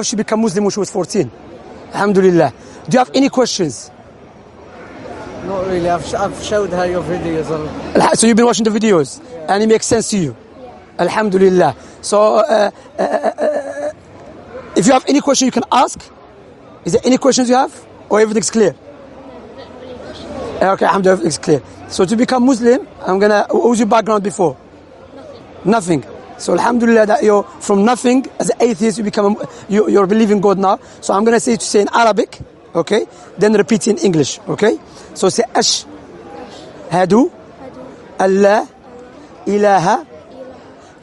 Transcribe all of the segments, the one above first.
she became Muslim when she was 14. Alhamdulillah. Do you have any questions? Not really. I've showed her your videos. So you've been watching the videos, and it makes sense to you. Alhamdulillah. So if you have any question, you can ask. Is there any questions you have, or everything's clear? Okay, alhamdulillah, everything's clear. So to become Muslim, what was your background before? Nothing. So alhamdulillah that you're from nothing as an atheist, you're believing God now. So I'm gonna say in Arabic, okay? Then repeat in English, okay? So say ashhadu alla ilaha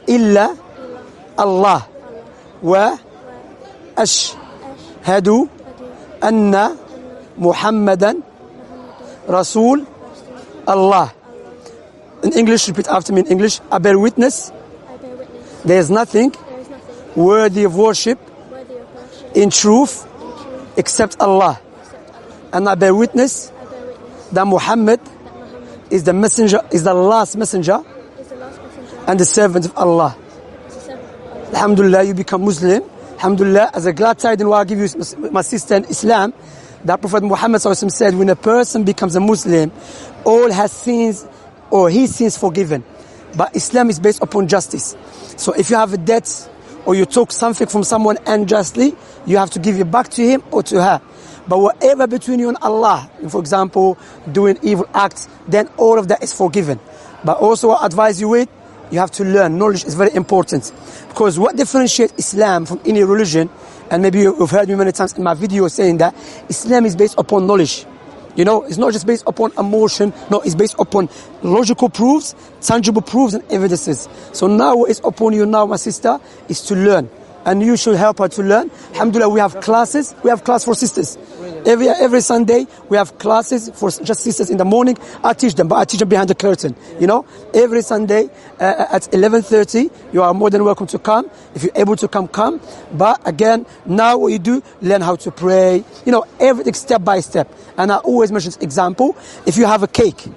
illa Allah wa ashhadu anna Muhammadan Rasul Allah. In English, repeat after me in English. I bear witness. There is nothing worthy of worship in truth except Allah. And I bear witness that Muhammad is the messenger, is the last messenger and the servant of Allah. Alhamdulillah, you become Muslim. Alhamdulillah, as a glad tidings, I give you my sister in Islam, that Prophet Muhammad said, when a person becomes a Muslim, all his sins forgiven. But Islam is based upon justice. So if you have a debt or you took something from someone unjustly, you have to give it back to him or to her. But whatever between you and Allah, for example, doing evil acts, then all of that is forgiven. But also I advise you with, you have to learn. Knowledge is very important. Because what differentiates Islam from any religion, and maybe you've heard me many times in my video saying that, Islam is based upon knowledge. You know, it's not just based upon emotion. No, it's based upon logical proofs, tangible proofs and evidences. So now what is upon you now, my sister, is to learn. And you should help her to learn. Alhamdulillah, we have classes. We have class for sisters. Every Sunday, we have classes for just sisters in the morning. I teach them, but I teach them behind the curtain. You know, every Sunday at 11:30, you are more than welcome to come. If you're able to come. But again, now what you do, learn how to pray. You know, everything step by step. And I always mention this example. If you have a cake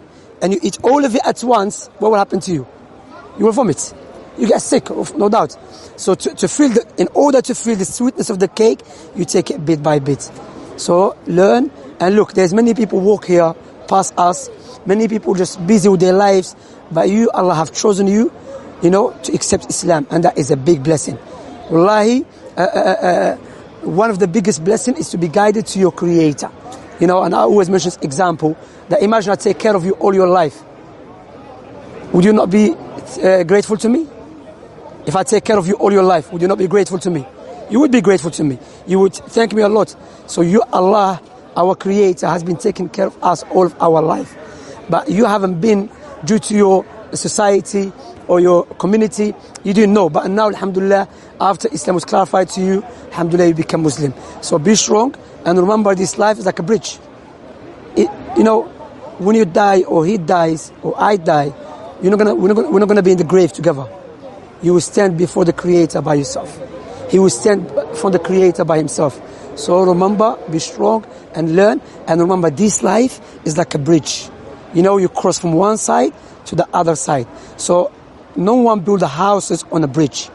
and you eat all of it at once, what will happen to you? You will vomit. You get sick, no doubt. So in order to feel the sweetness of the cake, you take it bit by bit. So learn and look. There's many people walk here past us. Many people just busy with their lives, but you, Allah have chosen you, you know, to accept Islam, and that is a big blessing. Wallahi, one of the biggest blessings is to be guided to your Creator. You know, and I always mention this example that imagine I take care of you all your life. Would you not be grateful to me? If I take care of you all your life, would you not be grateful to me? You would be grateful to me. You would thank me a lot. So you, Allah, our Creator, has been taking care of us all of our life. But you haven't been, due to your society or your community, you didn't know. But now, alhamdulillah, after Islam was clarified to you, alhamdulillah, you become Muslim. So be strong and remember, this life is like a bridge. You know, when you die or he dies or I die, we're not gonna be in the grave together. You will stand before the Creator by yourself. He will stand before the Creator by himself. So remember, be strong and learn. And remember, this life is like a bridge. You know, you cross from one side to the other side. So no one builds houses on a bridge.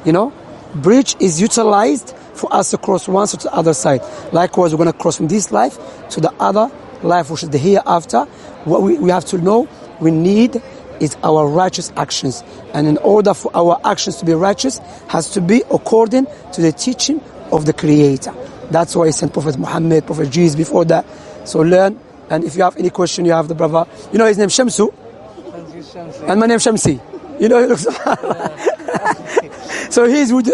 You know, bridge is utilized for us to cross one side to the other side. Likewise, we're going to cross from this life to the other life, which is the hereafter. What we have to know, we need is our righteous actions. And in order for our actions to be righteous, has to be according to the teaching of the Creator. That's why he sent Prophet Muhammad, Prophet Jesus before that. So learn, and if you have any question, you have the brother. You know his name Shamsu? And my name Shamsi. You know, he looks so he's with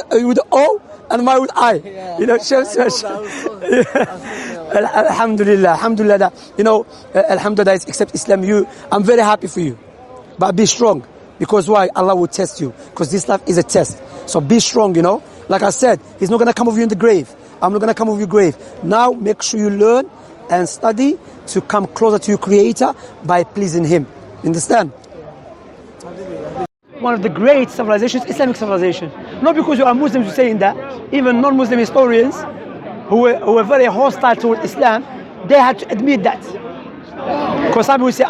O and mine with I. You know, Shamsu. Alhamdulillah, alhamdulillah that, you know, alhamdulillah, except Islam, I'm very happy for you. But be strong. Because why? Allah will test you. Because this life is a test. So be strong, you know. Like I said, He's not going to come with you in the grave. I'm not going to come with your grave. Now make sure you learn and study to come closer to your Creator by pleasing Him. Understand? One of the great civilizations, Islamic civilization. Not because you are Muslims you're saying that. Even non-Muslim historians who were very hostile toward Islam, they had to admit that. Because some people say,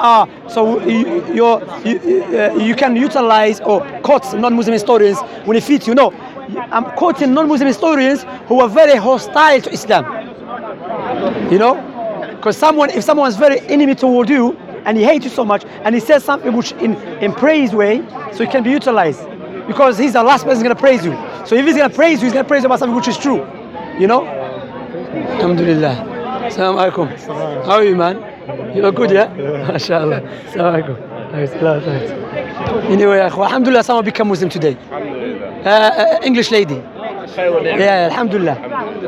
so you can utilize or quote non-Muslim historians when it fits you. No, I'm quoting non-Muslim historians who are very hostile to Islam. You know, because if someone is very enemy toward you and he hates you so much and he says something which in praise way, so it can be utilized because he's the last person going to praise you. So if he's going to praise you, he's going to praise you about something which is true. You know. Alhamdulillah. Assalamu alaikum. How are you, man? You look good, yeah? MashaAllah. Assalamu alaikum. Anyway, alhamdulillah, someone become Muslim today. English lady. Yeah, alhamdulillah.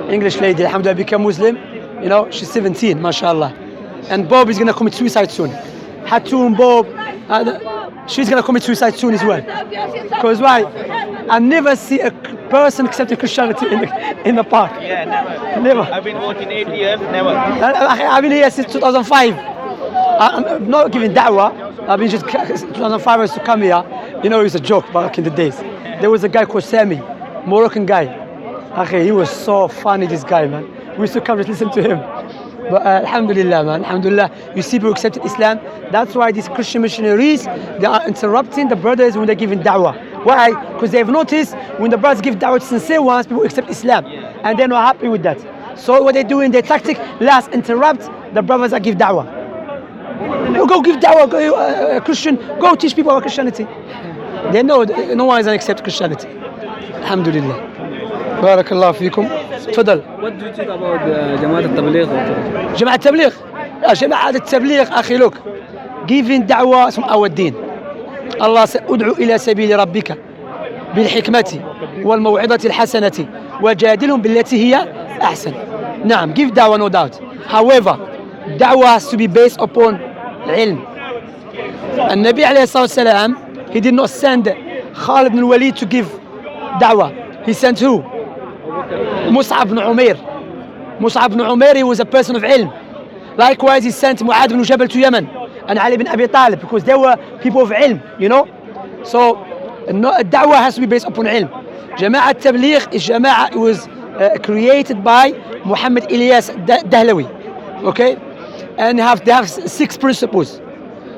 English lady, alhamdulillah, become Muslim. You know, she's 17, mashallah. And Bob is going to commit suicide soon. Hatoum, Bob, she's going to commit suicide soon as well. Because why? I never see a person accepting Christianity in the park. Yeah, Never. I've been working 8 years, never. I've been here since 2005. I'm not giving da'wah. I've been just 2005 I used to come here. You know, it was a joke back in the days. There was a guy called Sami, Moroccan guy. He was so funny, this guy, man. We used to come just listen to him. But alhamdulillah, man, alhamdulillah, you see people accepted Islam. That's why these Christian missionaries, they are interrupting the brothers when they're giving da'wah. Why? Because they've noticed when the brothers give da'wah to sincere ones, people accept Islam. And they're not happy with that. So what they do in their tactic, let's interrupt the brothers that give da'wah. Go give da'wah, go, Christian, go teach people about Christianity. They know no one is going to accept Christianity. Alhamdulillah. Barakallah fikum. Tfadal. What do you think about Jamaat al-Tabligh? Jamaat al-Tabligh. Jamaat al-Tabligh, akhi, look. Giving da'wah from our deen. Allah said, ud'u ila sabili rabbika bil hikmati wal maw'idati al-hasanati wajadilhum billati hiya ahsan. Naam, give da'wah, no doubt. However, da'wah has to be based upon ilm. And Nabi alayhi salam, he did not send Khalid ibn al-Walid to give da'wah. He sent who? Mus'ab ibn Umair. Mus'ab ibn Umair, he was a person of ilm. Likewise, he sent Mu'adh ibn Jabal to Yemen and Ali ibn Abi Talib because they were people of ilm, you know. So, da'wah has to be based upon ilm. Jama'at Tabligh is Jama'ah, it was created by Muhammad Ilyas Dahlawi. Okay? And they have 6 principles.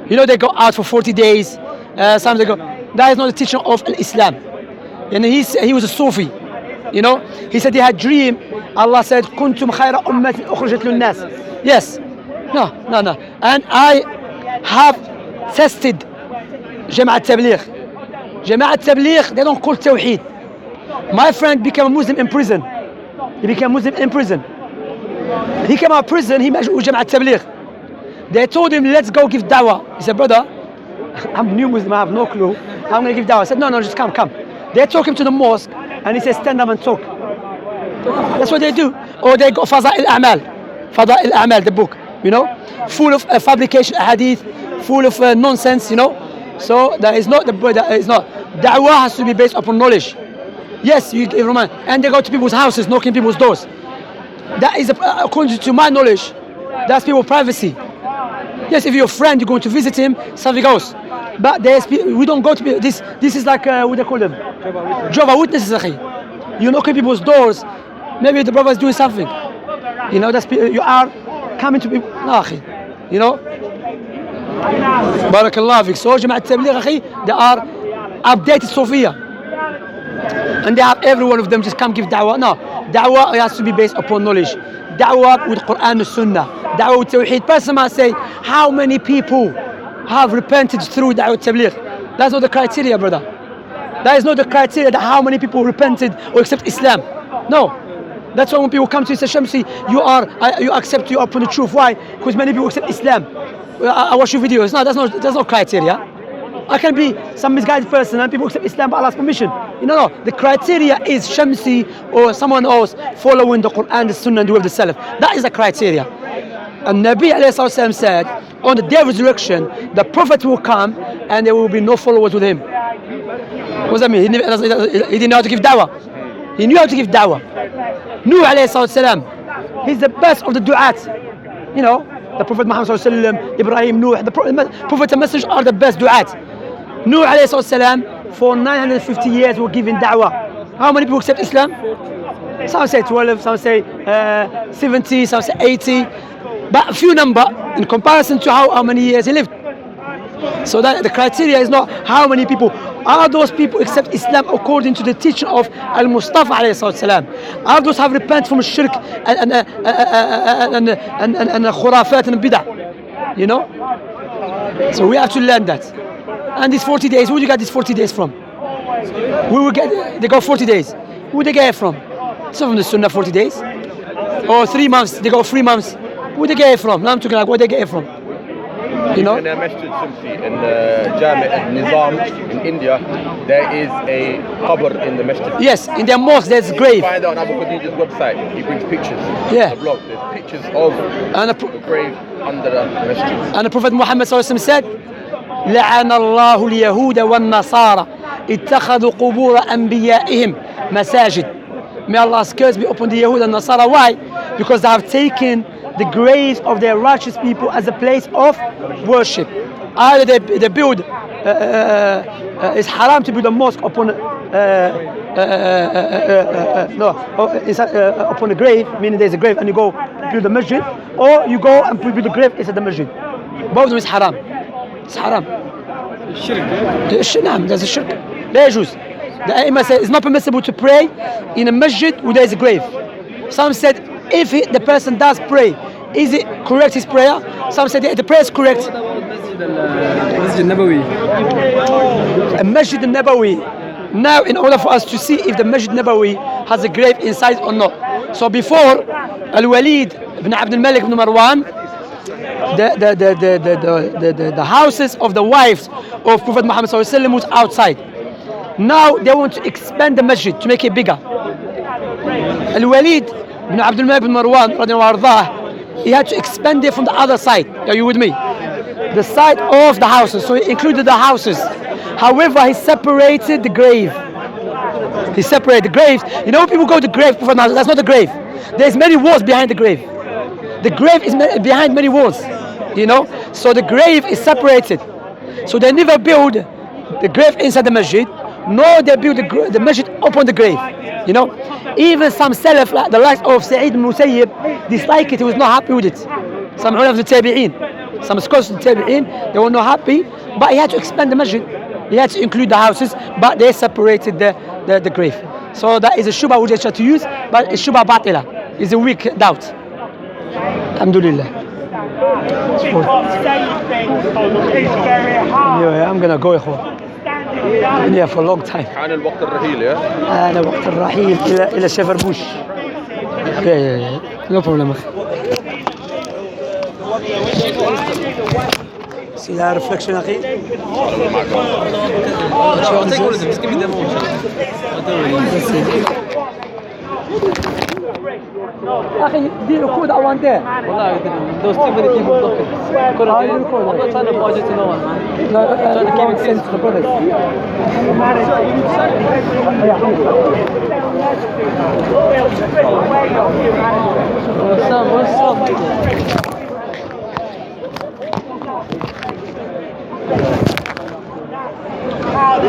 You know, they go out for 40 days. Some they go. That is not the teaching of Islam. And he was a Sufi. You know, he said he had a dream. Allah said, "Kuntum khayra ummatin ukhrijat lin-nas." Yes. No. And I have tested Jama'at Tabligh. Jama'at Tabligh, they don't call Tawheed. My friend became a Muslim in prison. He became Muslim in prison. He came out of prison, he met Jama'at Tabligh. They told him, let's go give da'wah. He said, brother, I'm a new Muslim, I have no clue. I'm going to give da'wah. I said, no, just come. They took him to the mosque and he said, stand up and talk. That's what they do. Or they go Fada'il A'mal, the book, you know, full of fabrication hadith, full of nonsense, you know. So that is not. Da'wah has to be based upon knowledge. Yes, and they go to people's houses, knocking people's doors. That is, according to my knowledge, that's people's privacy. Yes, if you're a friend, you're going to visit him, something else. But we don't go to this. This is like what they call them, Jehovah's Witnesses. You knock on people's doors. Maybe the brother is doing something. You know, you are coming to people. You know. Barakallah fik. So Jama'at Tabligh, they are updated Sophia. And they have every one of them just come give da'wah. No, da'wah has to be based upon knowledge. Da'wah with Quran and Sunnah. Da'wah with Tawheed. Person might say, how many people have repented through Da'wah Tabligh? That's not the criteria, brother. That is not the criteria that how many people repented or accept Islam. No. That's why when people come to you and say, Shamsi, you accept, you are upon the truth. Why? Because many people accept Islam. I watch your videos. No, that's not criteria. I can be some misguided person and people accept Islam by Allah's permission. No. The criteria is Shamsi or someone else following the Quran, the Sunnah, and the way of the Salaf. That is the criteria. And Nabi ﷺ said, on the day of resurrection, the Prophet will come and there will be no followers with him. What does that mean? He didn't know how to give da'wah. He knew how to give da'wah. Nuh ﷺ, he's the best of the du'at. You know, the Prophet Muhammad ﷺ, Ibrahim, Nuh, the Prophet and Messenger are the best du'at. Nuh ﷺ, for 950 years were giving da'wah. How many people accept Islam? Some say 12, some say 70, some say 80. But a few number in comparison to how many years he lived. So that the criteria is not how many people Are those people accept Islam according to the teaching of Al-Mustafa alayhi salam? Are those have repented from shirk and khurafat and bid'ah? You know? So we have to learn that. And these 40 days, who do you get these 40 days from? We will get, they go 40 days. Who they get it from? Some from the Sunnah 40 days. Or 3 months, they go 3 months. Who they get it from? Now I'm talking like where they get it from. You know? In Masjid Shamsi in Jami' al-Nizam in India, there is a qabr in the masjid. Yes, in their mosque there's a grave. Find out on Abu Khadijah's website. He brings pictures. Yeah. The blog. There's pictures of the grave under the masjid. And the Prophet Muhammad said, لعن الله اليهود والنصارى اتخذوا قبور أنبيائهم مساجد. May Allah's curse be upon the Yahud and Nasara. Why? Because they have taken the graves of their righteous people as a place of worship. Either they build, it's haram to build a mosque upon upon a grave, meaning there's a grave and you go build a masjid, or you go and build a grave inside the masjid. Both of them is haram. It's haram. نعم, there's a shirk. لا يجوز. The Aimah said it's not permissible to pray in a masjid where there is a grave. Some said if the person does pray, is it correct his prayer? Some said the prayer is correct. Masjid Nabawi. A Masjid Nabawi. Now, in order for us to see if the Masjid Nabawi has a grave inside or not. So before, Al-Walid ibn Abd al-Malik ibn Marwan, the houses of the wives of Prophet Muhammad ﷺ was outside. Now they want to expand the masjid to make it bigger. Al-Walid ibn Abd al-Malik ibn Marwan, he had to expand it from the other side. Are you with me? The side of the houses, so he included the houses. However, he separated the grave. He separated the graves. You know when people go to the grave, that's not the grave. There's many walls behind the grave. The grave is behind many walls. You know? So the grave is separated. So they never build the grave inside the masjid, nor they build the masjid upon the grave. You know? Even some Salaf, like the likes of Sa'id ibn Musayyib, dislike it, he was not happy with it. Some ulama of the Tabi'een, some scholars of the Tabi'een, they were not happy, but he had to expand the masjid. He had to include the houses, but they separated the grave. So that is a shubha which they try to use, but it's shubha batila. It's a weak doubt. Alhamdulillah. Anyway, I'm gonna go been here for a long time. حان الوقت الرحيل يا. أنا وقت الرحيل إلى شفربوش. Yeah. No problem. See that reflection, أخي? أخي دي record that one there. والله those too many people talking. I'm not trying to budget to no one, man. No, trying to keep it sense to the brothers. What's up? And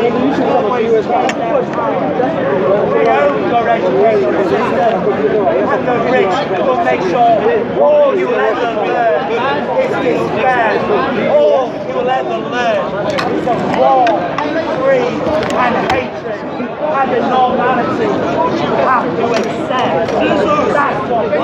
the rich will make sure all you will ever learn is despair. All you will ever learn is of war, greed and hatred and the normality which you have to accept. That's what we